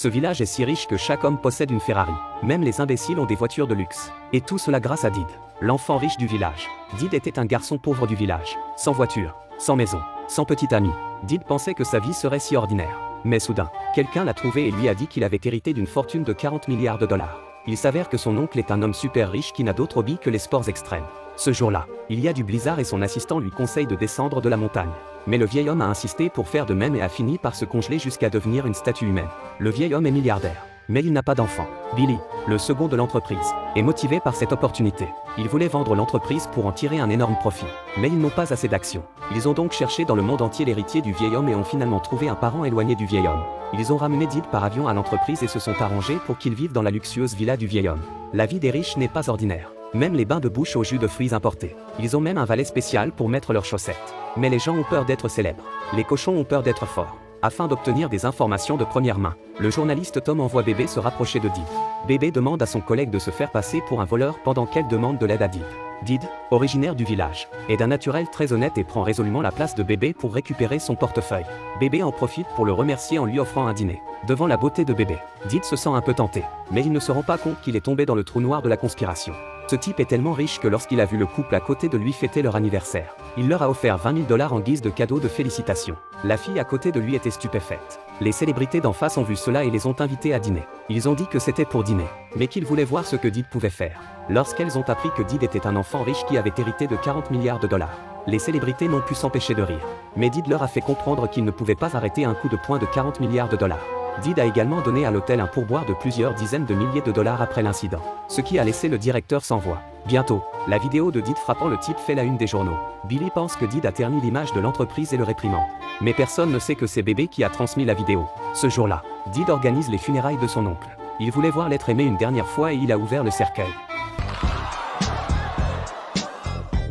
Ce village est si riche que chaque homme possède une Ferrari. Même les imbéciles ont des voitures de luxe. Et tout cela grâce à Did, l'enfant riche du village. Did était un garçon pauvre du village, sans voiture, sans maison, sans petit ami. Did pensait que sa vie serait si ordinaire. Mais soudain, quelqu'un l'a trouvé et lui a dit qu'il avait hérité d'une fortune de 40 milliards de dollars. Il s'avère que son oncle est un homme super riche qui n'a d'autre hobby que les sports extrêmes. Ce jour-là, il y a du blizzard et son assistant lui conseille de descendre de la montagne. Mais le vieil homme a insisté pour faire de même et a fini par se congeler jusqu'à devenir une statue humaine. Le vieil homme est milliardaire, mais il n'a pas d'enfant. Billy, le second de l'entreprise, est motivé par cette opportunité. Il voulait vendre l'entreprise pour en tirer un énorme profit. Mais ils n'ont pas assez d'actions. Ils ont donc cherché dans le monde entier l'héritier du vieil homme et ont finalement trouvé un parent éloigné du vieil homme. Ils ont ramené Did par avion à l'entreprise et se sont arrangés pour qu'il vive dans la luxueuse villa du vieil homme. La vie des riches n'est pas ordinaire. Même les bains de bouche au jus de fruits importés. Ils ont même un valet spécial pour mettre leurs chaussettes. Mais les gens ont peur d'être célèbres. Les cochons ont peur d'être forts. Afin d'obtenir des informations de première main, le journaliste Tom envoie Bébé se rapprocher de Did. Bébé demande à son collègue de se faire passer pour un voleur pendant qu'elle demande de l'aide à Did. Did, originaire du village, est d'un naturel très honnête et prend résolument la place de Bébé pour récupérer son portefeuille. Bébé en profite pour le remercier en lui offrant un dîner. Devant la beauté de Bébé, Did se sent un peu tenté, mais il ne se rend pas compte qu'il est tombé dans le trou noir de la conspiration. Ce type est tellement riche que lorsqu'il a vu le couple à côté de lui fêter leur anniversaire, il leur a offert 20 000 $ en guise de cadeau de félicitations. La fille à côté de lui était stupéfaite. Les célébrités d'en face ont vu cela et les ont invités à dîner. Ils ont dit que c'était pour dîner, mais qu'ils voulaient voir ce que Did pouvait faire. Lorsqu'elles ont appris que Did était un enfant riche qui avait hérité de 40 milliards de dollars, les célébrités n'ont pu s'empêcher de rire. Mais Did leur a fait comprendre qu'il ne pouvait pas arrêter un coup de poing de 40 milliards de dollars. Did a également donné à l'hôtel un pourboire de plusieurs dizaines de milliers de dollars après l'incident, ce qui a laissé le directeur sans voix. Bientôt, la vidéo de Did frappant le type fait la une des journaux. Billy pense que Did a terni l'image de l'entreprise et le réprimande. Mais personne ne sait que c'est Bébé qui a transmis la vidéo. Ce jour-là, Did organise les funérailles de son oncle. Il voulait voir l'être aimé une dernière fois et il a ouvert le cercueil.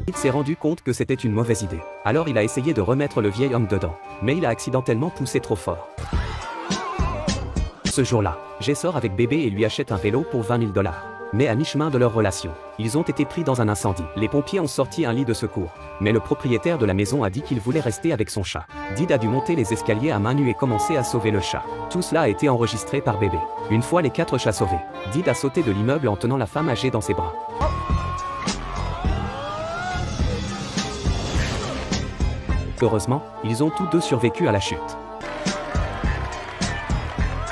Did s'est rendu compte que c'était une mauvaise idée. Alors il a essayé de remettre le vieil homme dedans. Mais il a accidentellement poussé trop fort. Ce jour-là, Jay sort avec Bébé et lui achète un vélo pour 20 000 $. Mais à mi-chemin de leur relation, ils ont été pris dans un incendie. Les pompiers ont sorti un lit de secours. Mais le propriétaire de la maison a dit qu'il voulait rester avec son chat. Did a dû monter les escaliers à main nue et commencer à sauver le chat. Tout cela a été enregistré par Bébé. Une fois les 4 chats sauvés, Did a sauté de l'immeuble en tenant la femme âgée dans ses bras. Heureusement, ils ont tous deux survécu à la chute.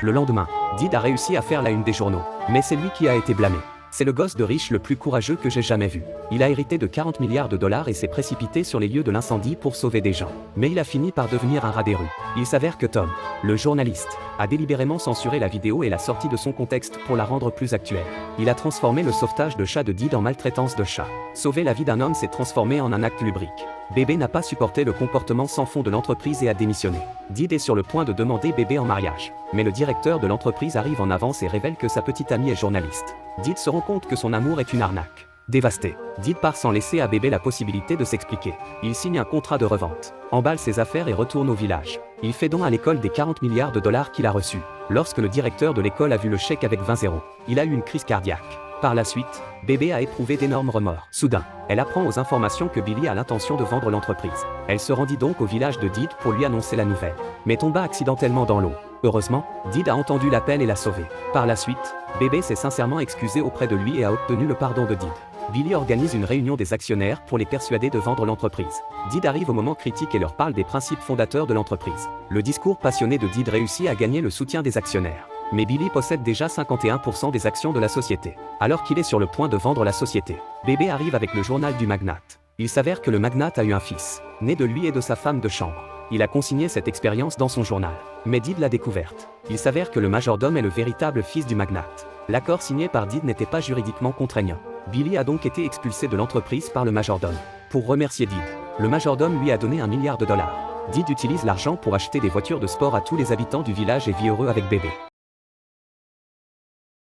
Le lendemain, Did a réussi à faire la une des journaux, mais c'est lui qui a été blâmé. C'est le gosse de riche le plus courageux que j'ai jamais vu. Il a hérité de 40 milliards de dollars et s'est précipité sur les lieux de l'incendie pour sauver des gens. Mais il a fini par devenir un rat des rues. Il s'avère que Tom, le journaliste, a délibérément censuré la vidéo et l'a sortie de son contexte pour la rendre plus actuelle. Il a transformé le sauvetage de chats de Did en maltraitance de chat. Sauver la vie d'un homme s'est transformé en un acte lubrique. Bébé n'a pas supporté le comportement sans fond de l'entreprise et a démissionné. Did est sur le point de demander Bébé en mariage. Mais le directeur de l'entreprise arrive en avance et révèle que sa petite amie est journaliste. Did se rend compte que son amour est une arnaque. Dévasté, Did part sans laisser à Bébé la possibilité de s'expliquer. Il signe un contrat de revente, emballe ses affaires et retourne au village. Il fait don à l'école des 40 milliards de dollars qu'il a reçus. Lorsque le directeur de l'école a vu le chèque avec 20 zéros, il a eu une crise cardiaque. Par la suite, Bébé a éprouvé d'énormes remords. Soudain, elle apprend aux informations que Billy a l'intention de vendre l'entreprise. Elle se rendit donc au village de Did pour lui annoncer la nouvelle, mais tomba accidentellement dans l'eau. Heureusement, Did a entendu l'appel et l'a sauvé. Par la suite, Bébé s'est sincèrement excusé auprès de lui et a obtenu le pardon de Did. Billy organise une réunion des actionnaires pour les persuader de vendre l'entreprise. Did arrive au moment critique et leur parle des principes fondateurs de l'entreprise. Le discours passionné de Did réussit à gagner le soutien des actionnaires. Mais Billy possède déjà 51% des actions de la société, alors qu'il est sur le point de vendre la société. Bébé arrive avec le journal du magnate. Il s'avère que le magnate a eu un fils, né de lui et de sa femme de chambre. Il a consigné cette expérience dans son journal. Mais Did l'a découverte. Il s'avère que le majordome est le véritable fils du magnate. L'accord signé par Did n'était pas juridiquement contraignant. Billy a donc été expulsé de l'entreprise par le majordome. Pour remercier Did, le majordome lui a donné $1 milliard. Did utilise l'argent pour acheter des voitures de sport à tous les habitants du village et vit heureux avec Bébé.